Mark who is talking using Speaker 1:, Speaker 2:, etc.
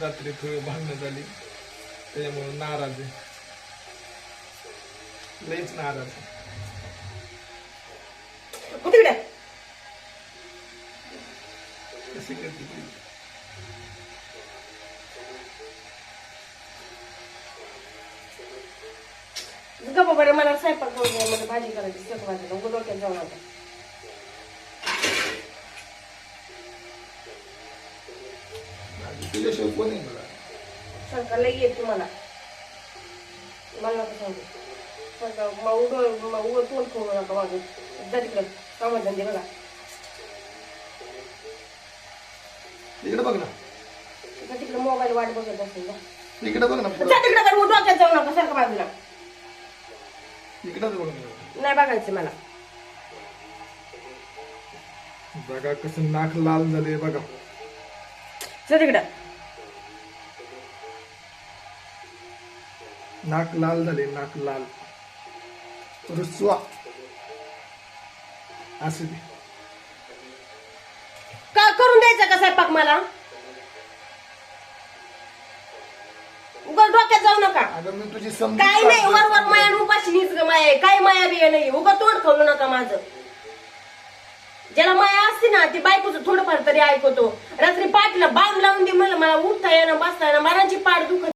Speaker 1: रात्री थोडी भांडणं झाली त्याच्यामुळे नाराज आहे, लईच नाराज आहे.
Speaker 2: तिकडे
Speaker 1: कशी करते ती?
Speaker 2: गप्पा बरं, मला स्वयंपाक करून द्या, मला भाजी करायची, स्वयंपाक भाजी उघड डोक्यात जाऊन आता.
Speaker 1: तुझ्याशिवाय कोण आहे मला?
Speaker 2: शंका लई येत तुम्हाला, मला नका सांगू. शंका उघड तोंड खाऊ नका माझं. जा तिकडं कामात धंदे बघा.
Speaker 1: इकडे बघ ना,
Speaker 2: जा तिकडं मोबाईल वाट बघत असेल.
Speaker 1: इकडे बघ ना,
Speaker 2: जा तिकडं कर, डोक्यात जाऊ नका, सारखं बाजूला.
Speaker 1: इकडेच बघ ना.
Speaker 2: नाही बघायचं मला.
Speaker 1: बघा कसं नाक लाल झाले बघा.
Speaker 2: जा तिकडं.
Speaker 1: नाक लाल झाले, नाक लाल. रुसवा असू दे.
Speaker 2: का करून द्यायचा का स्वयंपाक मला? उघड डोक्यात जाऊ नका.
Speaker 1: अगं मी तुझी समजून
Speaker 2: काय नाही, वर माया उपाशी हीच ग माया आहे. काय माया बिया नाही, उगा तोंड खाऊ नका माझं. ज्याला माया असते ना ती बायकोचं थोडंफार तरी ऐकतो. रात्री पाठीला बांध लावून दे म्हणलं, मला उठता येणं बसता येणं, मनाची पाठ दुखत